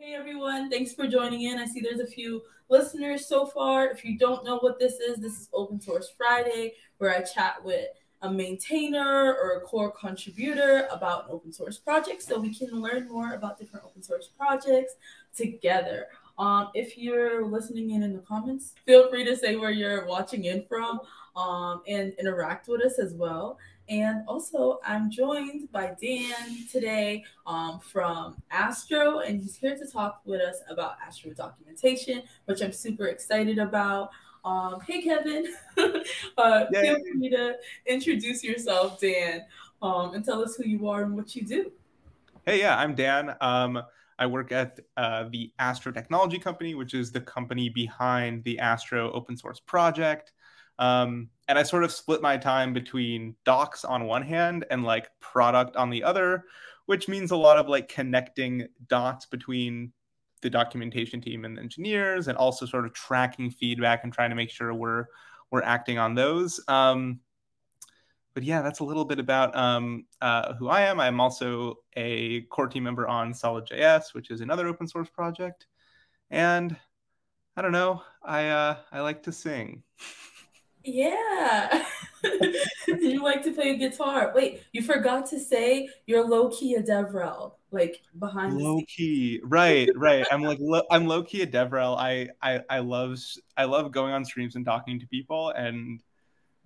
Hey everyone, thanks for joining in. I see there's a few listeners so far. If you don't know what this is Open Source Friday, where I chat with a maintainer or a core contributor about an open source project so we can learn more about different open source projects together. If you're listening in the comments, feel free to say where you're watching in from and interact with us as well. And also, I'm joined by Dan today from Astro, and he's here to talk with us about Astro documentation, which I'm super excited about. Hey, Kevin. Feel free to introduce yourself, Dan, and tell us who you are and what you do. Hey, yeah, I'm Dan. I work at the Astro Technology Company, which is the company behind the Astro open source project. And I sort of split my time between docs on one hand and like product on the other, which means a lot of like connecting dots between the documentation team and the engineers, and also sort of tracking feedback and trying to make sure we're acting on those. But yeah, that's a little bit about who I am. I'm also a core team member on Solid.js, which is another open source project. And I don't know, I like to sing. Yeah. You like to play guitar. Wait, you forgot to say you're low-key a DevRel, like behind the Low scenes. key, right. I'm low key a DevRel. I love going on streams and talking to people, and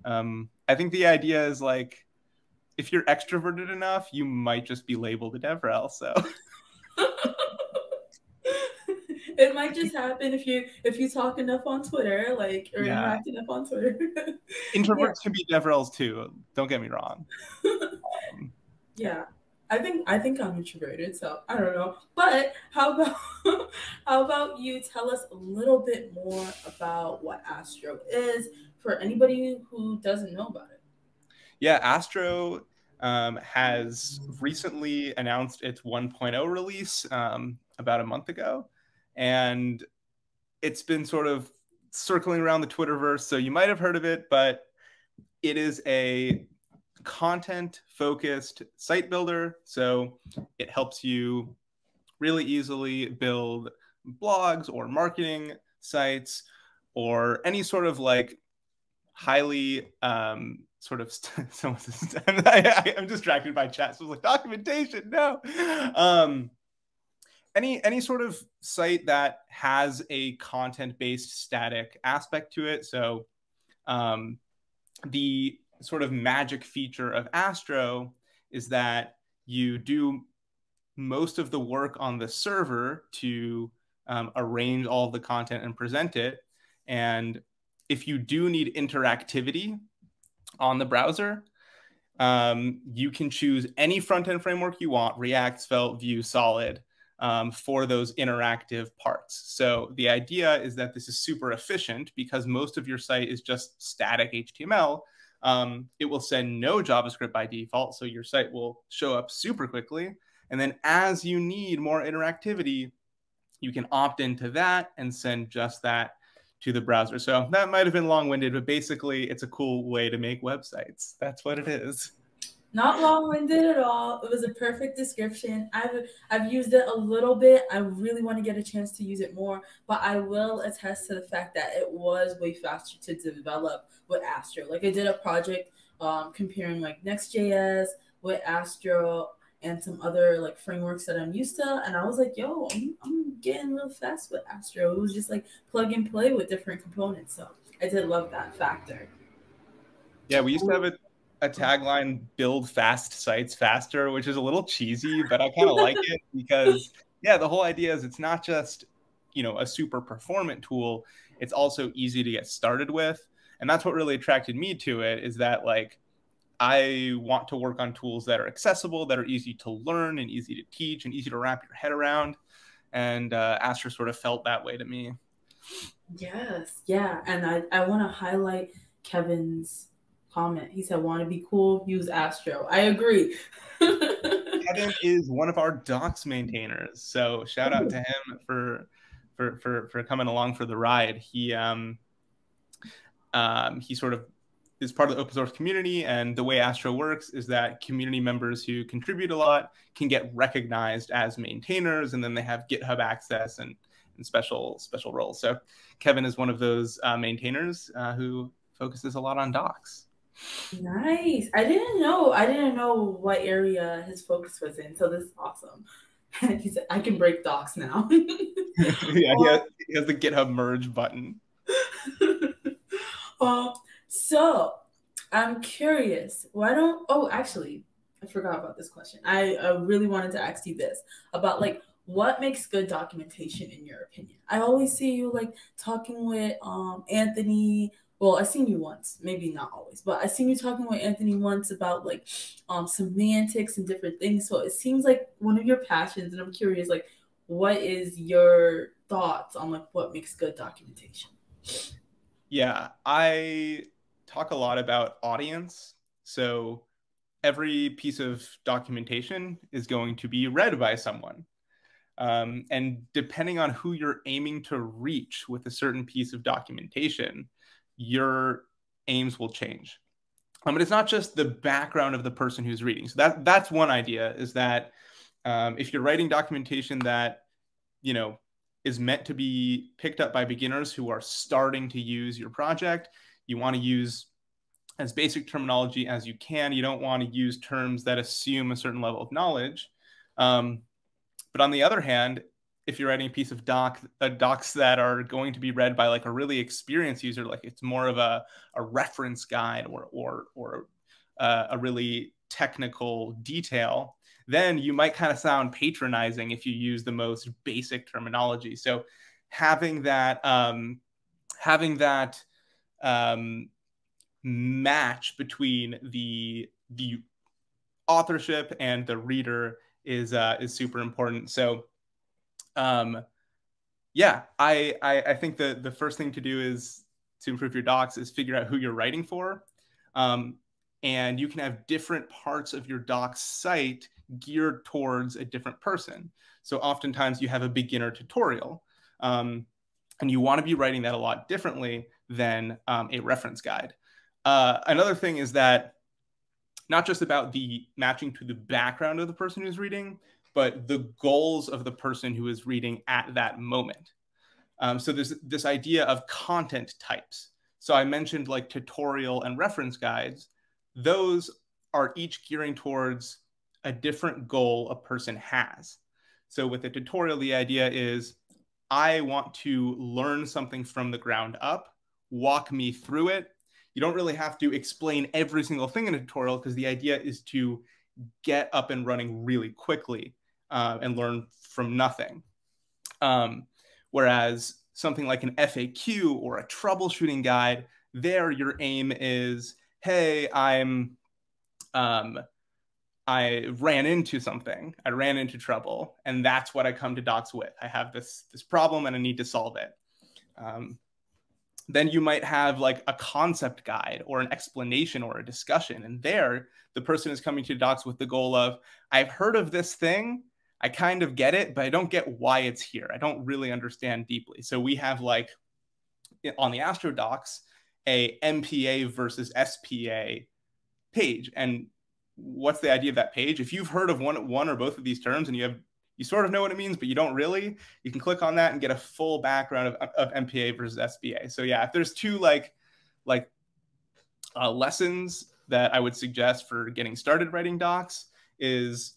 I think the idea is like if you're extroverted enough, you might just be labeled a DevRel. So It might just happen if you talk enough on Twitter, like or yeah, interact enough on Twitter. Yeah. introverts can be DevRels too. Don't get me wrong. Um, yeah. Yeah. I think I'm introverted, so I don't know. But how about how about you tell us a little bit more about what Astro is for anybody who doesn't know about it? Yeah, Astro has recently announced its 1.0 release about a month ago, and it's been sort of circling around the Twitterverse, so you might have heard of it, but it is a content-focused site builder, so it helps you really easily build blogs or marketing sites or any sort of like highly sort of I'm distracted by chat, so like documentation, no. Any sort of site that has a content-based static aspect to it. So the sort of magic feature of Astro is that you do most of the work on the server to arrange all of the content and present it. And if you do need interactivity on the browser, you can choose any front-end framework you want, React, Svelte, Vue, Solid, for those interactive parts. So the idea is that this is super efficient because most of your site is just static HTML. It will send no JavaScript by default, so your site will show up super quickly. And then as you need more interactivity, you can opt into that and send just that to the browser. So that might have been long-winded, but basically it's a cool way to make websites. That's what it is. Not long-winded at all. It was a perfect description. I've used it a little bit. I really want to get a chance to use it more, but I will attest to the fact that it was way faster to develop with Astro. Like I did a project comparing like Next.js with Astro and some other like frameworks that I'm used to, and I was like, yo, I'm getting real fast with Astro. It was just like plug and play with different components. So I did love that factor. Yeah, we used to have a tagline, build fast sites faster, which is a little cheesy, but I kind of like it because, yeah, the whole idea is it's not just, a super performant tool, it's also easy to get started with. And that's what really attracted me to it, is that like I want to work on tools that are accessible, that are easy to learn and easy to teach and easy to wrap your head around. And Astra sort of felt that way to me. Yes, yeah, and I want to highlight Kevin's comment. He said, "Want to be cool? Use Astro." I agree. Kevin is one of our docs maintainers, so shout out to him for coming along for the ride. He sort of is part of the open source community, and the way Astro works is that community members who contribute a lot can get recognized as maintainers, and then they have GitHub access and special roles. So Kevin is one of those maintainers who focuses a lot on docs. Nice. I didn't know what area his focus was in. So this is awesome. He said, I can break docs now. Yeah, he has the GitHub merge button. So I'm curious. Actually, I forgot about this question. I really wanted to ask you this about like what makes good documentation in your opinion. I always see you like talking with Anthony. Well, I've seen you once, maybe not always, but I've seen you talking with Anthony once about like semantics and different things. So it seems like one of your passions, and I'm curious, like, what is your thoughts on like what makes good documentation? Yeah, I talk a lot about audience. So every piece of documentation is going to be read by someone. And depending on who you're aiming to reach with a certain piece of documentation, your aims will change. But it's not just the background of the person who's reading. So that's one idea, is that if you're writing documentation that, you know, is meant to be picked up by beginners who are starting to use your project, you want to use as basic terminology as you can. You don't want to use terms that assume a certain level of knowledge. But on the other hand, if you're writing a piece of docs that are going to be read by like a really experienced user, like it's more of a reference guide or a really technical detail, then you might kind of sound patronizing if you use the most basic terminology. So having that match between the authorship and the reader is super important. So yeah, I think the first thing to do is to improve your docs is figure out who you're writing for. And you can have different parts of your docs site geared towards a different person. So oftentimes you have a beginner tutorial, and you want to be writing that a lot differently than a reference guide. Another thing is that not just about the matching to the background of the person who's reading, but the goals of the person who is reading at that moment. So there's this idea of content types. So I mentioned like tutorial and reference guides. Those are each gearing towards a different goal a person has. So with a tutorial, the idea is I want to learn something from the ground up, walk me through it. You don't really have to explain every single thing in a tutorial, because the idea is to get up and running really quickly and learn from nothing. Whereas something like an FAQ or a troubleshooting guide, there your aim is, hey, I ran into something. I ran into trouble, and that's what I come to docs with. I have this problem and I need to solve it. Then you might have like a concept guide or an explanation or a discussion. And there, the person is coming to docs with the goal of, I've heard of this thing. I kind of get it, but I don't get why it's here. I don't really understand deeply. So we have like on the Astro docs, a MPA versus SPA page. And what's the idea of that page? If you've heard of one or both of these terms and you sort of know what it means, but you don't really, you can click on that and get a full background of MPA versus SPA. So yeah, if there's two lessons that I would suggest for getting started writing docs, is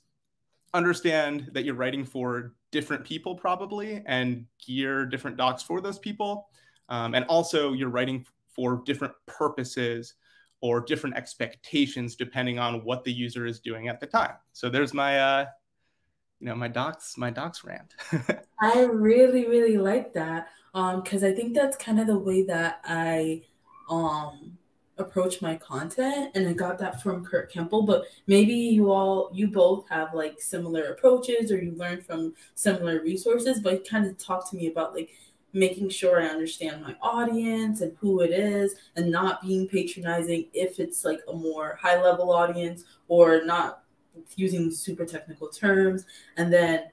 understand that you're writing for different people probably, and gear different docs for those people. And also you're writing for different purposes or different expectations depending on what the user is doing at the time. So there's my my docs rant. I really, really like that, because I think that's kind of the way that I approach my content, and I got that from Kurt Kemple. But maybe you both have like similar approaches, or you learn from similar resources. But kind of talk to me about like making sure I understand my audience and who it is, and not being patronizing if it's like a more high level audience, or not using super technical terms. And then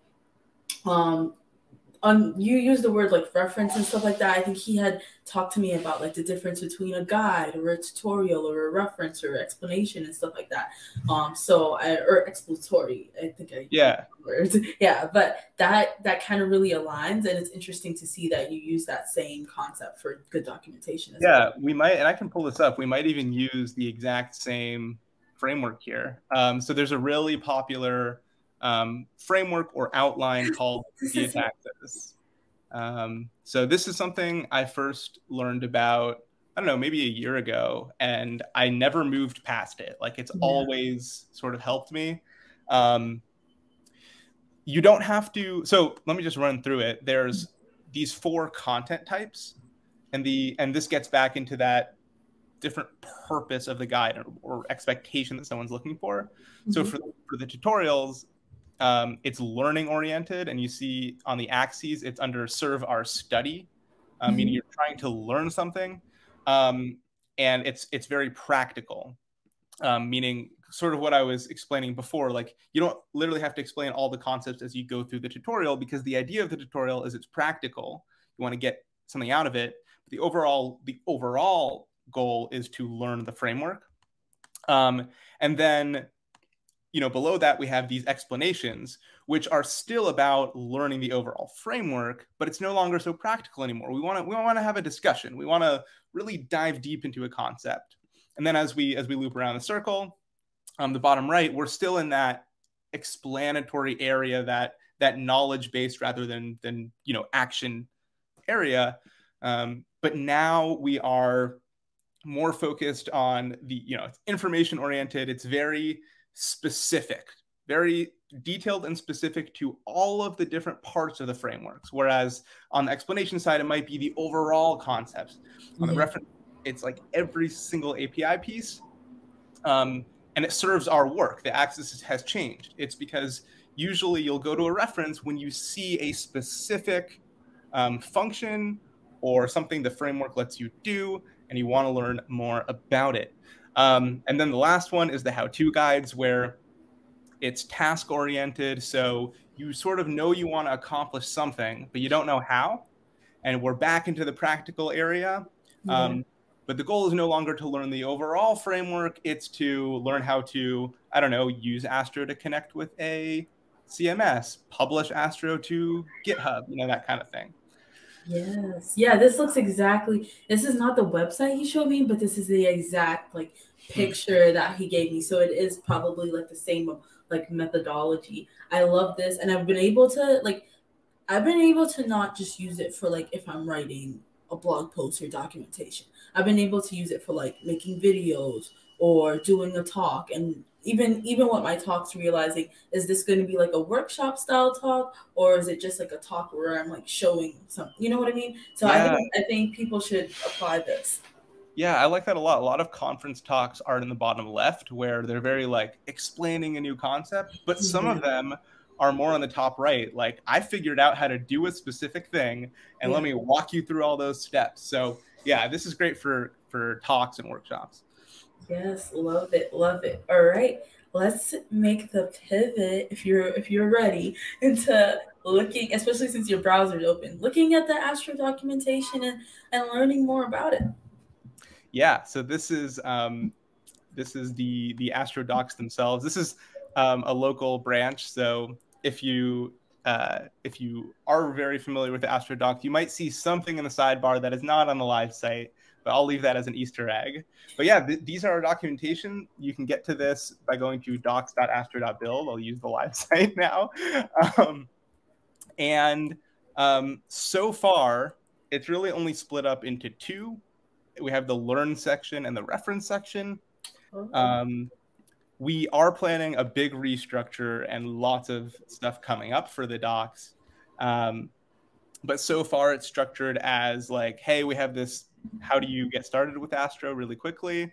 you use the word like reference and stuff like that. I think he had talked to me about like the difference between a guide or a tutorial or a reference or explanation and stuff like that. Or exploratory, I think I Yeah. words. Yeah, but that kind of really aligns, and it's interesting to see that you use that same concept for good documentation as well. We might, and I can pull this up. We might even use the exact same framework here. So there's a really popular framework or outline called Diataxis. So this is something I first learned about, I don't know, maybe a year ago, and I never moved past it. Like it's always sort of helped me. You don't have to, so let me just run through it. There's these 4 content types, and this gets back into that different purpose of the guide or expectation that someone's looking for. Mm-hmm. So for the tutorials, it's learning oriented, and you see on the axes, it's under serve our study, meaning you're trying to learn something, and it's very practical, meaning sort of what I was explaining before, like you don't literally have to explain all the concepts as you go through the tutorial, because the idea of the tutorial is it's practical. You want to get something out of it. But the overall goal is to learn the framework. And then, below that, we have these explanations, which are still about learning the overall framework, but it's no longer so practical anymore. We want to have a discussion. We want to really dive deep into a concept. And then as we loop around the circle, the bottom right, we're still in that explanatory area, that knowledge-based rather than action area. But now we are more focused on the, it's information oriented. It's very specific, very detailed and specific to all of the different parts of the frameworks. Whereas on the explanation side, it might be the overall concepts. On the reference, it's like every single API piece. And it serves our work. The axis has changed. It's because usually you'll go to a reference when you see a specific function or something the framework lets you do, and you want to learn more about it. And then the last one is the how-to guides, where it's task-oriented. So you sort of know you want to accomplish something, but you don't know how. And we're back into the practical area. But the goal is no longer to learn the overall framework. It's to learn how to, I don't know, use Astro to connect with a CMS, publish Astro to GitHub, that kind of thing. Yes. Yeah, this looks exactly, this is not the website he showed me, but this is the exact picture that he gave me. So it is probably the same methodology. I love this. And I've been able to not just use it for if I'm writing a blog post or documentation. I've been able to use it for making videos or doing a talk, and even what my talk's realizing, is this going to be a workshop style talk, or is it just a talk where I'm showing something, you know what I mean? So I think people should apply this. Yeah, I like that a lot. A lot of conference talks are in the bottom left, where they're very explaining a new concept, but some of them are more on the top right. I figured out how to do a specific thing, and let me walk you through all those steps. So yeah, this is great for talks and workshops. Yes, love it. All right, let's make the pivot, if you're ready, into looking, especially since your browser's open, looking at the Astro documentation and learning more about it. Yeah, so this is the Astro docs themselves. This is a local branch. So if you are very familiar with the Astro doc, you might see something in the sidebar that is not on the live site, but I'll leave that as an Easter egg. But yeah, these are our documentation. You can get to this by going to docs.astro.build. I'll use the live site now. So far, it's really only split up into 2. We have the learn section and the reference section. We are planning a big restructure and lots of stuff coming up for the docs. But so far it's structured as hey, we have this, how do you get started with Astro really quickly?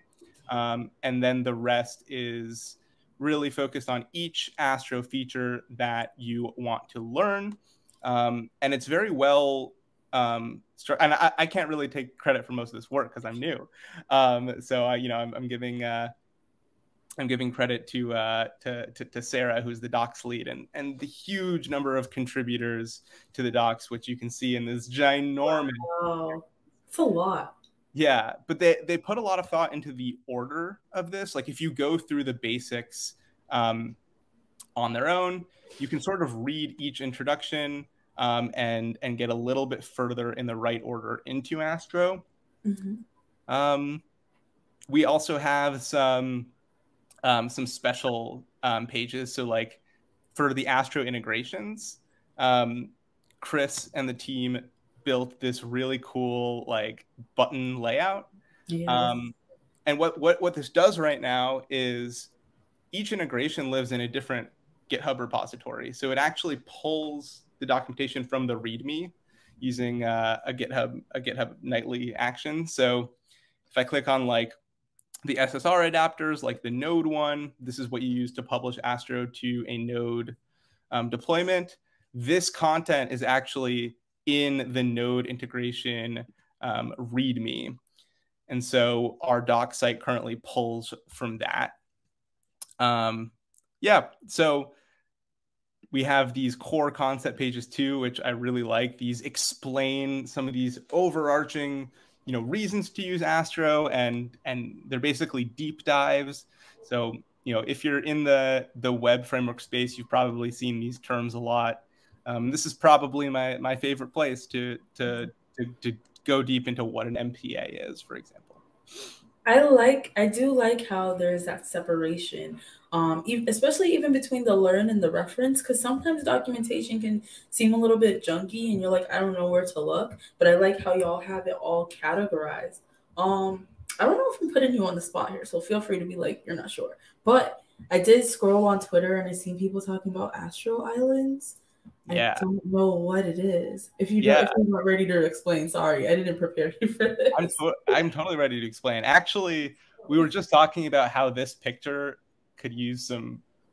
And then the rest is really focused on each Astro feature that you want to learn. And it's very well, and I can't really take credit for most of this work because I'm new. So I'm giving I'm giving credit to Sarah, who's the docs lead, and the huge number of contributors to the docs, which you can see in this ginormous. Wow, it's a lot. Yeah, but they put a lot of thought into the order of this. Like if you go through the basics on their own, you can sort of read each introduction and get a little bit further in the right order into Astro. Mm-hmm. We also have some special pages. So like for the Astro integrations, Chris and the team built this really cool like button layout. Yeah. And what this does right now is each integration lives in a different GitHub repository. So it actually pulls the documentation from the README using a GitHub nightly action. So if I click on like the SSR adapters, like the Node one, this is what you use to publish Astro to a Node deployment. This content is actually in the Node integration README. And so our doc site currently pulls from that. Yeah, so we have these core concept pages too, which I really like. These explain some of these overarching, reasons to use Astro, and they're basically deep dives. So, if you're in the web framework space, you've probably seen these terms a lot. This is probably my favorite place to go deep into what an MPA is, for example. I do like how there's that separation, especially even between the learn and the reference, because sometimes documentation can seem a little bit junky and you're like, I don't know where to look, but I like how y'all have it all categorized. I don't know if I'm putting you on the spot here, so feel free to be like, you're not sure. But I did scroll on Twitter and I seen people talking about Astro Islands. Yeah. I don't know what it is. If you're not ready to explain, sorry, I didn't prepare you for this. I'm totally ready to explain. Actually, we were just talking about how this picture could use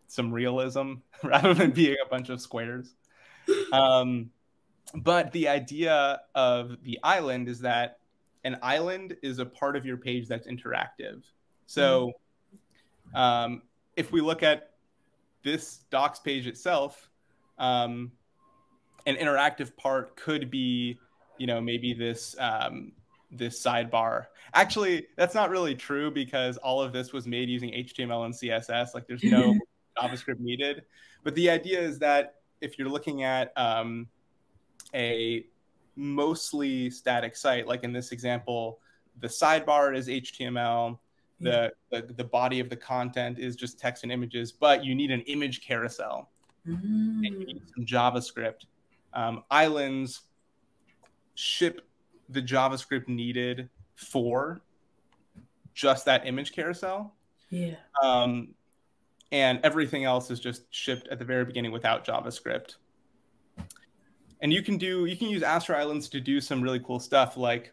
some realism rather than being a bunch of squares. But the idea of the island is that an island is a part of your page that's interactive. So if we look at this docs page itself, an interactive part could be, maybe this this sidebar. Actually, that's not really true because all of this was made using HTML and CSS. Like there's no JavaScript needed. But the idea is that if you're looking at a mostly static site, like in this example, the sidebar is HTML, the body of the content is just text and images, but you need an image carousel. And you need some JavaScript. Islands ship the JavaScript needed for just that image carousel. Yeah. And everything else is just shipped at the very beginning without JavaScript. And you can use Astro Islands to do some really cool stuff. Like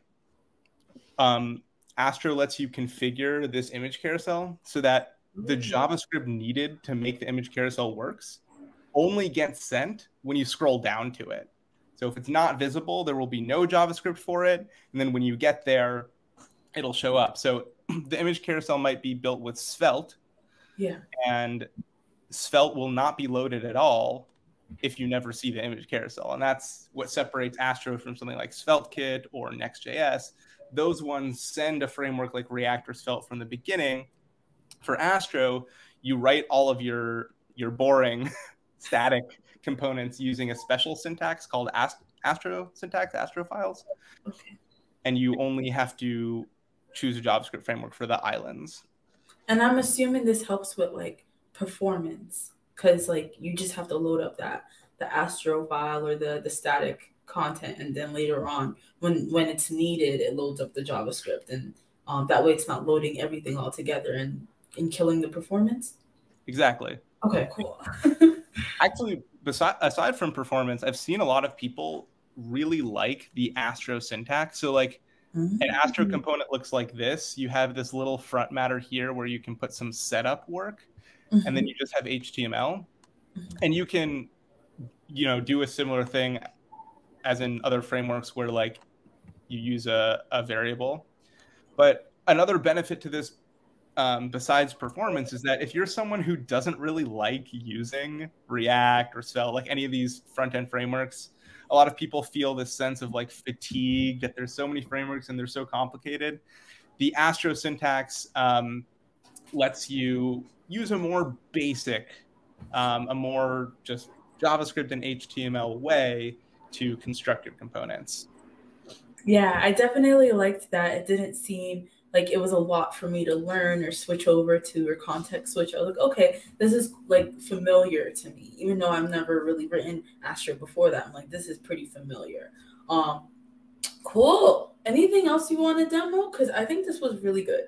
Astro lets you configure this image carousel so that the JavaScript needed to make the image carousel works only gets sent when you scroll down to it. So if it's not visible, there will be no JavaScript for it. And then when you get there, it'll show up. So the image carousel might be built with Svelte. Yeah. And Svelte will not be loaded at all if you never see the image carousel. And that's what separates Astro from something like SvelteKit or Next.js. Those ones send a framework like React or Svelte from the beginning. For Astro, you write all of your boring static components using a special syntax called Astro syntax, Astro files. Okay. And you only have to choose a JavaScript framework for the islands. And I'm assuming this helps with like performance, because like you just have to load up the Astro file or the static content, and then later on when it's needed, it loads up the JavaScript, and that way it's not loading everything all together and killing the performance. Exactly. Okay, cool. Actually, aside from performance, I've seen a lot of people really like the Astro syntax. So like an Astro component looks like this. You have this little front matter here where you can put some setup work, and then you just have HTML. And you can, do a similar thing as in other frameworks where like you use a variable. But another benefit to this besides performance is that if you're someone who doesn't really like using React or Svelte, like any of these front-end frameworks, a lot of people feel this sense of like fatigue that there's so many frameworks and they're so complicated. The Astro syntax lets you use a more basic, a more just JavaScript and HTML way to construct your components. Yeah, I definitely liked that. It didn't seem like it was a lot for me to learn or switch over to or context switch. I was like, okay, this is like familiar to me, even though I've never really written Astro before that. I'm like, this is pretty familiar. Cool. Anything else you want to demo? Because I think this was really good.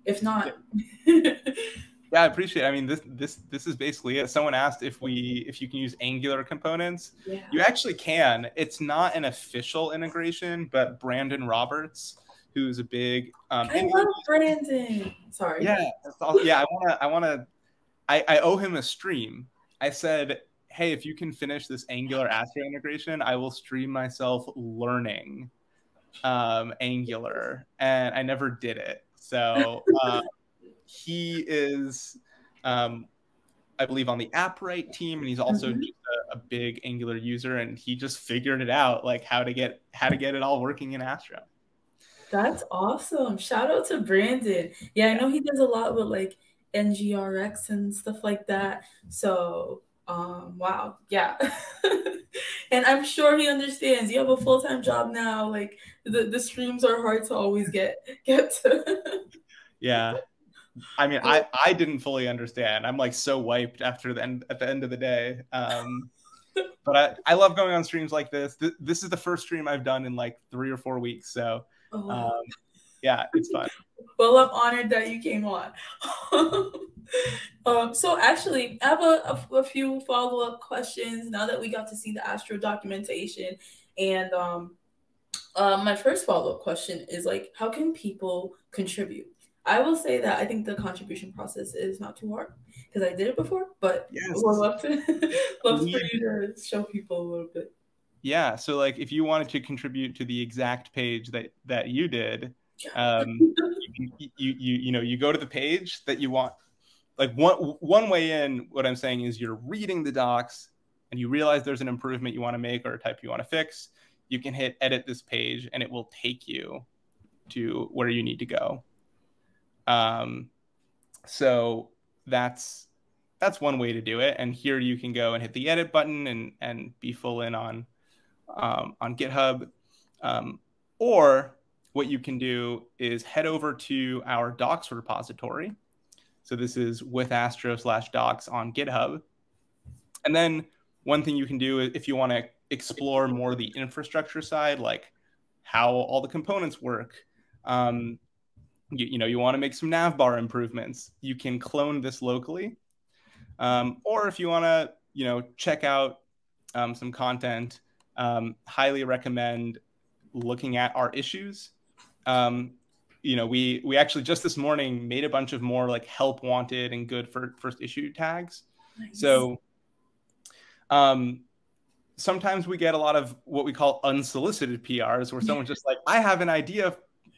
If not, yeah, I appreciate it. I mean, this is basically it. Someone asked if you can use Angular components. Yeah. You actually can. It's not an official integration, but Brandon Roberts, who's a big I love Brandon. Sorry. Yeah, yeah. I owe him a stream. I said, hey, if you can finish this Angular Astro integration, I will stream myself learning Angular, and I never did it. So he is, I believe, on the AppWrite team, and he's also just a big Angular user, and he just figured it out, like how to get it all working in Astro. That's awesome. Shout out to Brandon. Yeah, I know he does a lot with like NGRX and stuff like that. So, wow. Yeah. And I'm sure he understands. You have a full-time job now. Like the streams are hard to always get to. Yeah. I mean, I didn't fully understand. I'm like so wiped at the end of the day. But I love going on streams like this. This is the first stream I've done in like 3 or 4 weeks. So yeah, it's fun. Well, I'm honored that you came on. So actually, I have a few follow-up questions now that we got to see the Astro documentation. And my first follow-up question is like, how can people contribute? I will say that I think the contribution process is not too hard because I did it before, but yes. We'd love for you to show people a little bit. Yeah, so like if you wanted to contribute to the exact page that you did, you go to the page that you want. Like one way in, what I'm saying is you're reading the docs and you realize there's an improvement you want to make or a type you want to fix. You can hit edit this page and it will take you to where you need to go. So that's one way to do it. And here you can go and hit the edit button and be full in on GitHub. Or what you can do is head over to our docs repository. So this is with Astro/docs on GitHub. And then one thing you can do is if you want to explore more the infrastructure side, like how all the components work, you want to make some navbar improvements, you can clone this locally. Or if you want to, check out some content, highly recommend looking at our issues. We actually just this morning made a bunch of more like help wanted and good for first issue tags. Nice. So sometimes we get a lot of what we call unsolicited PRs where someone's just like, I have an idea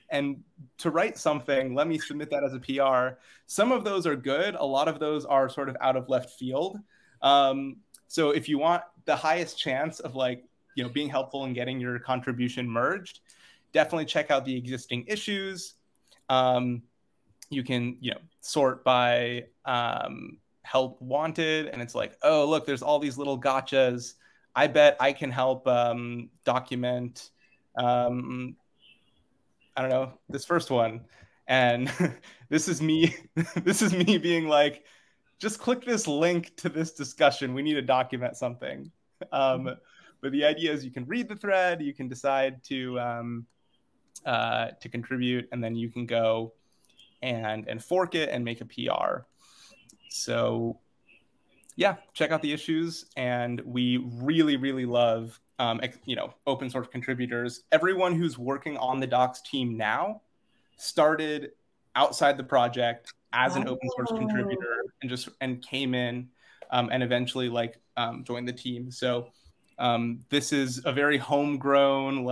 and to write something, let me submit that as a PR. Some of those are good. A lot of those are sort of out of left field. So if you want the highest chance of like, being helpful and getting your contribution merged, definitely check out the existing issues. You can, sort by help wanted. And it's like, oh, look, there's all these little gotchas. I bet I can help document, I don't know, this first one. And this is me being like, just click this link to this discussion. We need to document something. But the idea is you can read the thread, you can decide to contribute, and then you can go and fork it and make a PR. So yeah, check out the issues. And we really, really love, open source contributors. Everyone who's working on the docs team now started outside the project as an open source contributor and came in and eventually joined the team. So this is a very homegrown,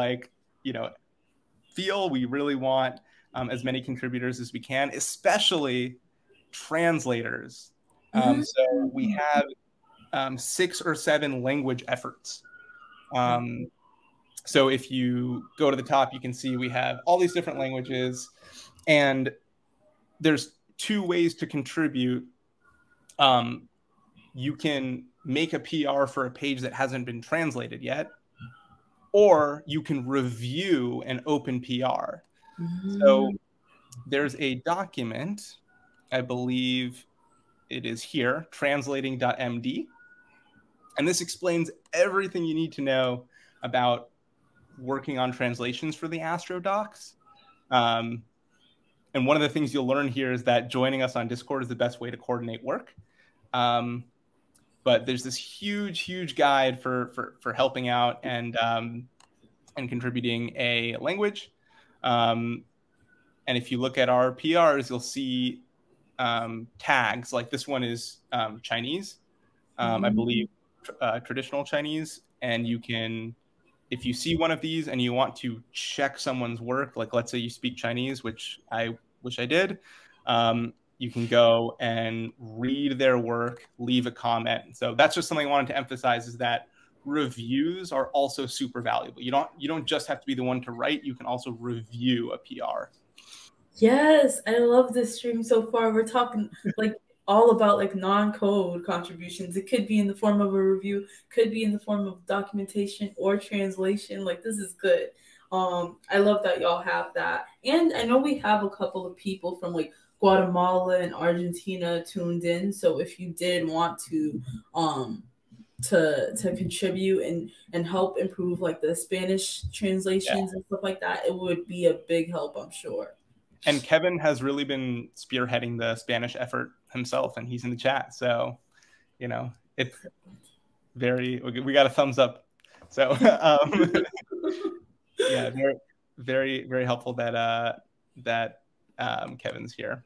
feel. We really want as many contributors as we can, especially translators. Mm-hmm. So we have 6 or 7 language efforts. So if you go to the top, you can see we have all these different languages, and there's 2 ways to contribute. You can make a PR for a page that hasn't been translated yet, or you can review an open PR. So there's a document, I believe it is here, translating.md. And this explains everything you need to know about working on translations for the Astro docs. And one of the things you'll learn here is that joining us on Discord is the best way to coordinate work. But there's this huge guide for helping out and contributing a language. And if you look at our PRs, you'll see tags. Like this one is Chinese, I believe, traditional Chinese. And you can, if you see one of these and you want to check someone's work, like let's say you speak Chinese, which I wish I did, you can go and read their work, leave a comment. So that's just something I wanted to emphasize, is that reviews are also super valuable. You don't just have to be the one to write, you can also review a PR. Yes, I love this stream so far. We're talking like all about like non-code contributions. It could be in the form of a review, could be in the form of documentation or translation. Like this is good. I love that y'all have that. And I know we have a couple of people from like Guatemala and Argentina tuned in. So if you did want to contribute and help improve like the Spanish translations and stuff like that, it would be a big help, I'm sure. And Kevin has really been spearheading the Spanish effort himself, and he's in the chat. So, you know, it's we got a thumbs up. So, yeah, very helpful that Kevin's here.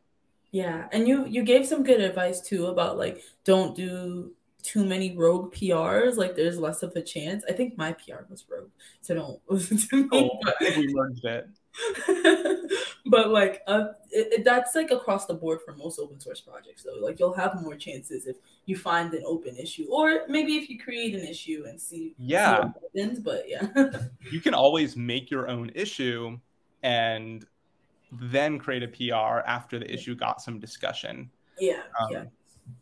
Yeah, and you gave some good advice too about like don't do too many rogue PRs. Like there's less of a chance. I think my PR was rogue, so don't listen to me. I think we merged it. But like that's like across the board for most open source projects though. Like you'll have more chances if you find an open issue, or maybe if you create an issue and see what happens. But yeah, you can always make your own issue and then create a PR after the issue got some discussion. Yeah.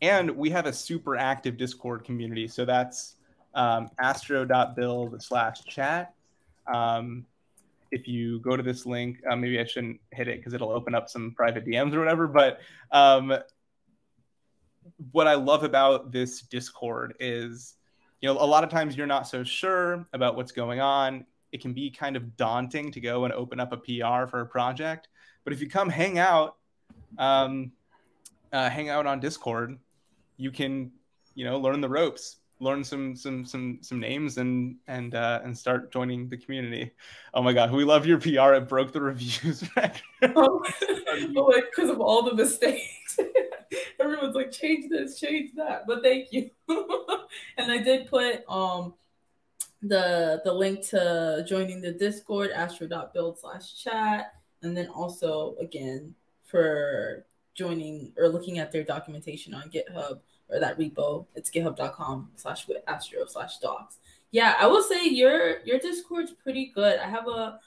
And we have a super active Discord community. So that's astro.build/chat. If you go to this link, maybe I shouldn't hit it because it'll open up some private DMs or whatever. But what I love about this Discord is, you know, a lot of times you're not so sure about what's going on. It can be kind of daunting to go and open up a PR for a project. But if you come hang out on Discord, you can, you know, learn the ropes, learn some names, and start joining the community. Oh my God, we love your PR. It broke the reviews record. Like because of all the mistakes. Everyone's like, change this, change that. But thank you. And I did put the link to joining the Discord, astro.build/chat. And then also, again, for joining or looking at their documentation on GitHub or that repo, it's github.com/astro/docs. Yeah, I will say your Discord's pretty good. I have I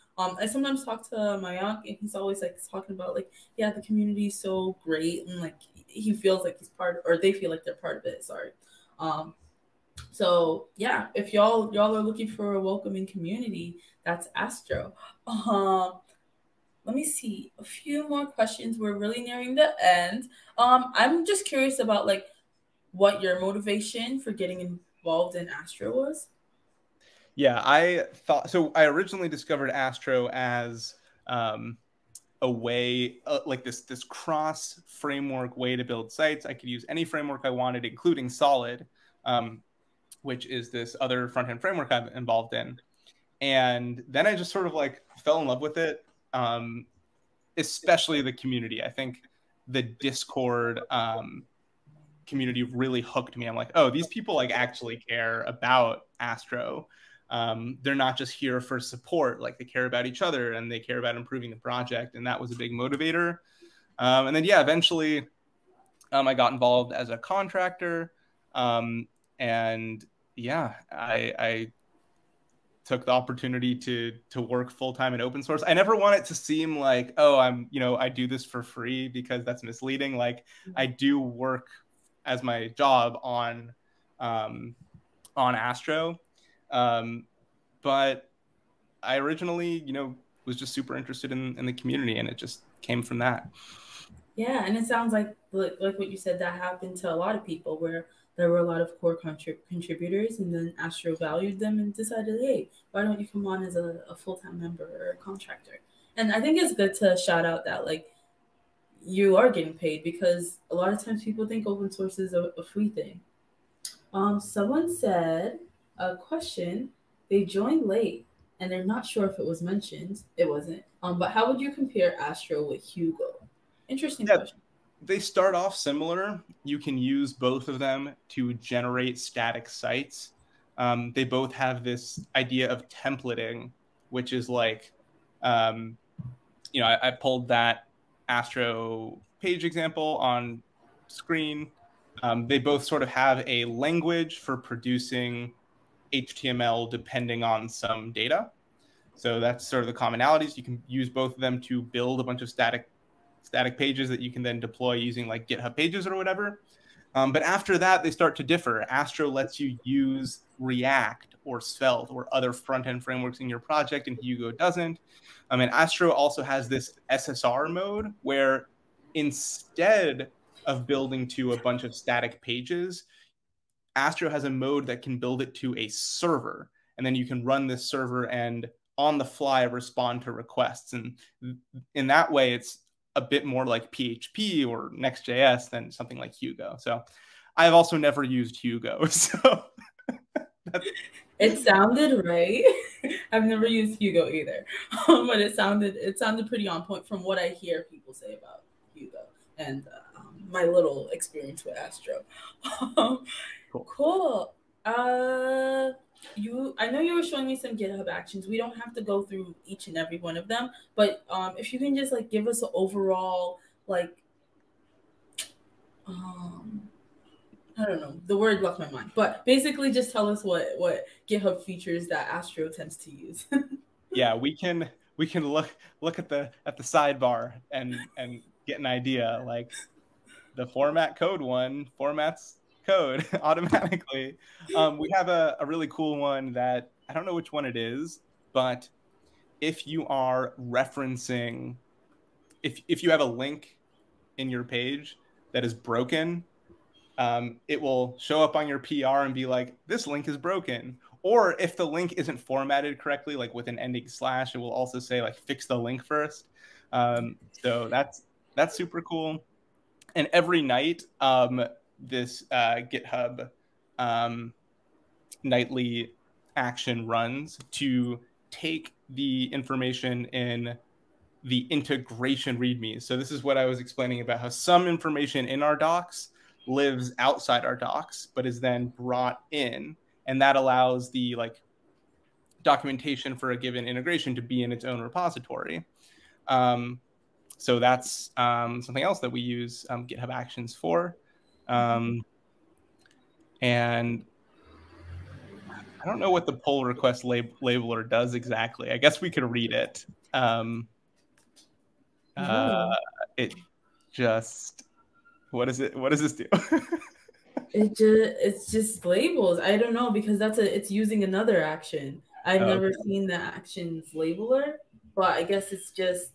sometimes talk to Mayank, and he's always like talking about like, yeah, the community is so great, and like he feels like he's part, or they feel like they're part of it. Sorry. So yeah, if y'all are looking for a welcoming community, that's Astro. Let me see a few more questions. We're really nearing the end. I'm just curious about like what your motivation for getting involved in Astro was. Yeah, I originally discovered Astro as a way, like this cross framework way to build sites. I could use any framework I wanted, including Solid, which is this other front-end framework I'm involved in. And then I just sort of like fell in love with it. Especially the community. I think the Discord community really hooked me. I'm like, oh, these people like actually care about Astro. They're not just here for support, like they care about each other and they care about improving the project. And that was a big motivator. And then, yeah, eventually I got involved as a contractor. And yeah, I took the opportunity to work full-time in open source. I never want it to seem like, oh, I do this for free, because that's misleading. Like, I do work as my job on Astro. But I originally, was just super interested in the community, and it just came from that. Yeah, and it sounds like what you said, that happened to a lot of people, where there were a lot of core contributors, and then Astro valued them and decided, hey, why don't you come on as a full-time member or a contractor? And I think it's good to shout out that, like, you are getting paid, because a lot of times people think open source is a free thing. Someone said a question, they joined late and they're not sure if it was mentioned. It wasn't. But how would you compare Astro with Hugo? Interesting question. They start off similar. You can use both of them to generate static sites. They both have this idea of templating, which is like, I pulled that Astro page example on screen. They both sort of have a language for producing HTML depending on some data. So that's sort of the commonalities. You can use both of them to build a bunch of static pages that you can then deploy using like GitHub Pages or whatever. But after that, they start to differ. Astro lets you use React or Svelte or other front-end frameworks in your project, and Hugo doesn't. And Astro also has this SSR mode, where instead of building to a bunch of static pages, Astro has a mode that can build it to a server. And then you can run this server and on the fly respond to requests. And in that way, it's a bit more like PHP or Next.js than something like Hugo. So I've also never used Hugo. So it sounded right. I've never used Hugo either, but it sounded pretty on point from what I hear people say about Hugo and my little experience with Astro. Cool. I know you were showing me some GitHub actions. We don't have to go through each and every one of them, but if you can just like give us an overall, like, I don't know, the word left my mind, but basically just tell us what GitHub features that Astro tends to use. Yeah, we can look at the sidebar and get an idea. Like, the format code one formats code automatically. We have a really cool one that I don't know which one it is, but if you are referencing, if you have a link in your page that is broken, it will show up on your PR and be like, this link is broken. Or if the link isn't formatted correctly, like with an ending slash, it will also say like, fix the link first. So that's super cool. And every night, this GitHub nightly action runs to take the information in the integration README. So this is what I was explaining about how some information in our docs lives outside our docs, but is then brought in. And that allows the like documentation for a given integration to be in its own repository. So that's something else that we use GitHub Actions for. And I don't know what the pull request labeler does exactly. I guess we could read it. It just, what does this do? It's just labels. I don't know, because it's using another action. I've never seen the actions labeler, but I guess it's just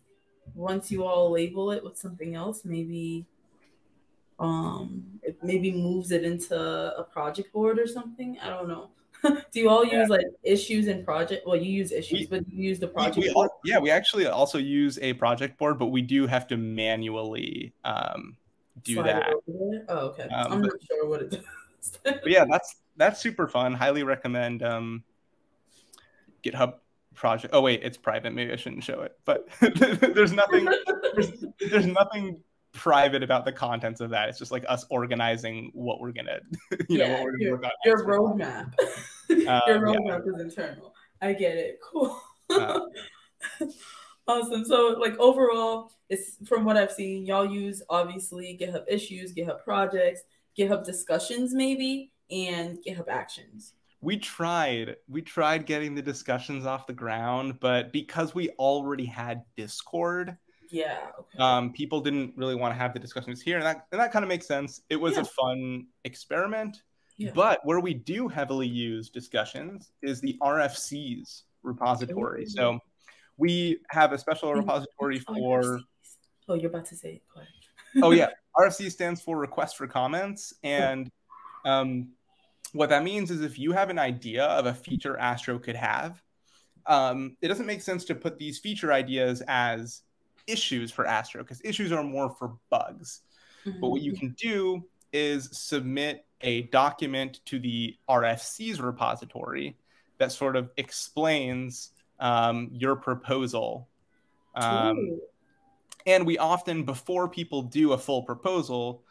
once you all label it with something else, maybe it maybe moves it into a project board or something. I don't know. Do you all use like issues and project? Well, you use issues, but you use the project board? Yeah, we actually also use a project board, but we do have to manually do that. Oh, okay. I'm not sure what it does. But yeah, that's super fun. Highly recommend GitHub project. Oh wait, it's private. Maybe I shouldn't show it. But there's nothing private about the contents of that. It's just like us organizing what we're gonna, what we're gonna work on. Your roadmap. Your roadmap yeah. is internal. I get it. Cool. Awesome. So like overall, it's from what I've seen, y'all use obviously GitHub issues, GitHub projects, GitHub discussions maybe, and GitHub actions. We tried getting the discussions off the ground, but because we already had Discord, okay. People didn't really want to have the discussions here, and that kind of makes sense. It was a fun experiment, but where we do heavily use discussions is the RFCs repository. So we have a special repository for. Oh, you're about to say it. Go ahead. Oh yeah, RFC stands for Request for Comments, and what that means is if you have an idea of a feature Astro could have, it doesn't make sense to put these feature ideas as issues for Astro because issues are more for bugs. But what you can do is submit a document to the RFCs repository that sort of explains your proposal. And we often, before people do a full proposal,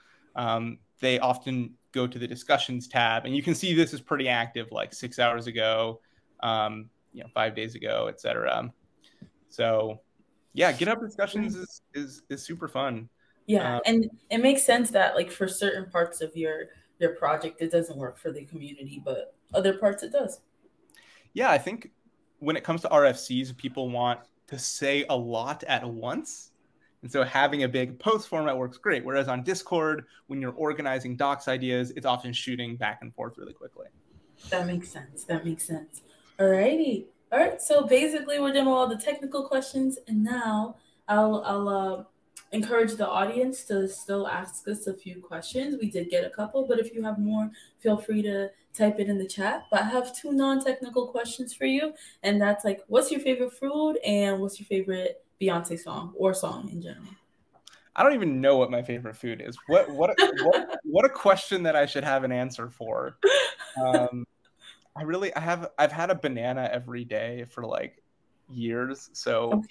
they often go to the discussions tab, and you can see this is pretty active, like 6 hours ago, 5 days ago, etc. So yeah, GitHub discussions is super fun. Yeah, and it makes sense that like for certain parts of your project, it doesn't work for the community, but other parts it does. Yeah, I think when it comes to RFCs, people want to say a lot at once. And so having a big post format works great. Whereas on Discord, when you're organizing docs ideas, it's often shooting back and forth really quickly. That makes sense. All righty. All right. So basically, we're done with all the technical questions. And now I'll encourage the audience to still ask us a few questions. We did get a couple, but if you have more, feel free to type it in the chat. But I have 2 non-technical questions for you. And that's like, what's your favorite food and what's your favorite Beyonce song or song in general? I don't even know what my favorite food is. What a question that I should have an answer for. I've had a banana every day for like years, so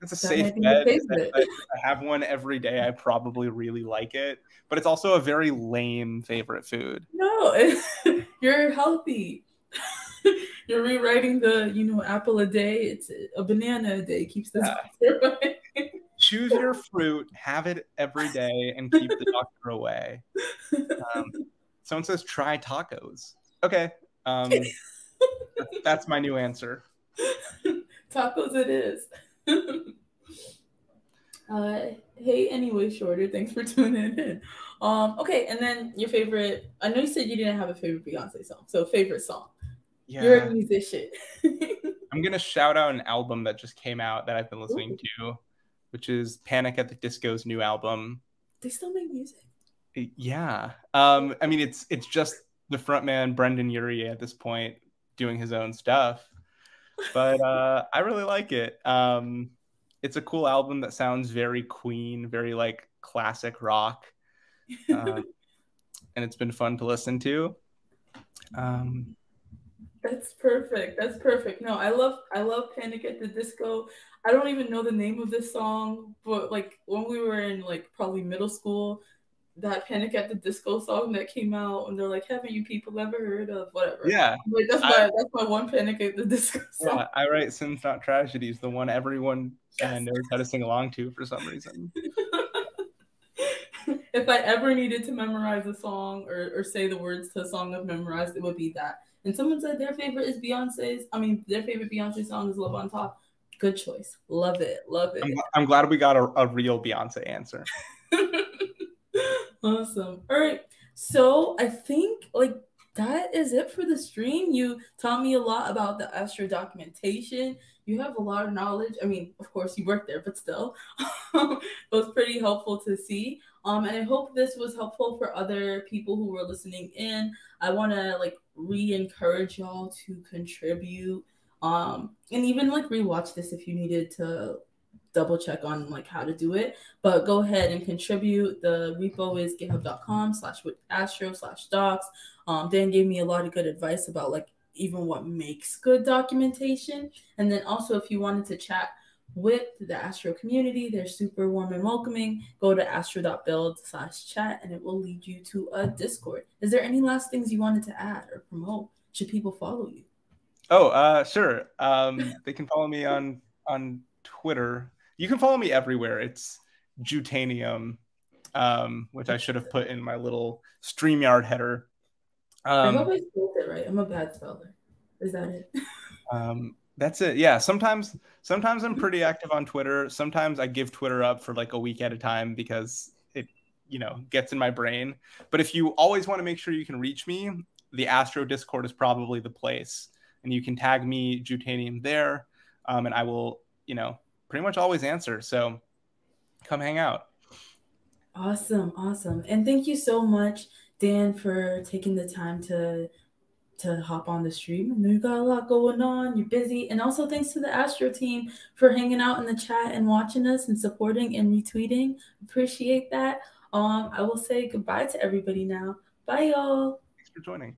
it's a safe bet. If I have one every day, I probably really like it. But it's also a very lame favorite food. No, you're healthy. You're rewriting the apple a day. It's a banana a day. Keeps the doctor away. Choose your fruit, have it every day, and keep the doctor away. Someone says try tacos. Okay, that's my new answer. Tacos it is. Hey, anyway, Shorter, thanks for tuning in. Okay, and then your favorite. I know you said you didn't have a favorite Beyonce song, so favorite song. Yeah. You're a musician. I'm going to shout out an album that just came out that I've been listening to, which is Panic at the Disco's new album. They still make music? Yeah. I mean, it's just the frontman, Brendan Urie, at this point, doing his own stuff. But I really like it. It's a cool album that sounds very Queen, very like classic rock. And it's been fun to listen to. That's perfect. No, I love Panic at the Disco. I don't even know the name of this song, but like when we were in like probably middle school, that Panic at the Disco song that came out, and they're like, haven't you people ever heard of whatever? Yeah. Like, that's my one Panic at the Disco song. Yeah, I write Sins Not Tragedies, the one everyone knows how to sing along to for some reason. If I ever needed to memorize a song or say the words to a song I've memorized, it would be that. And someone said their favorite is their favorite Beyonce song is Love on Top. Good choice. Love it. I'm glad we got a real Beyonce answer. Awesome. All right. So I think like that is it for the stream. You taught me a lot about the Astro documentation. You have a lot of knowledge. I mean, of course you work there, but still it was pretty helpful to see. And I hope this was helpful for other people who were listening in. I want to like re-encourage y'all to contribute. And even like rewatch this if you needed to double check on like how to do it, but go ahead and contribute. The repo is github.com/astro/docs. Dan gave me a lot of good advice about like even what makes good documentation. And then also if you wanted to chat with the Astro community. They're super warm and welcoming. Go to astro.build/chat and it will lead you to a Discord. Is there any last things you wanted to add or promote? Should people follow you? Oh, sure. They can follow me on Twitter. You can follow me everywhere. It's Jutanium, which I should have put in my little StreamYard header. I hope I spelled it right. I'm a bad speller. Is that it? That's it. Yeah. Sometimes I'm pretty active on Twitter. Sometimes I give Twitter up for like a week at a time because it, gets in my brain. But if you always want to make sure you can reach me, the Astro Discord is probably the place. And you can tag me, Jutanium, there. And I will, pretty much always answer. So come hang out. Awesome. And thank you so much, Dan, for taking the time to hop on the stream. I know you got a lot going on. You're busy. And also thanks to the Astro team for hanging out in the chat and watching us and supporting and retweeting. Appreciate that. I will say goodbye to everybody now. Bye, y'all. Thanks for joining.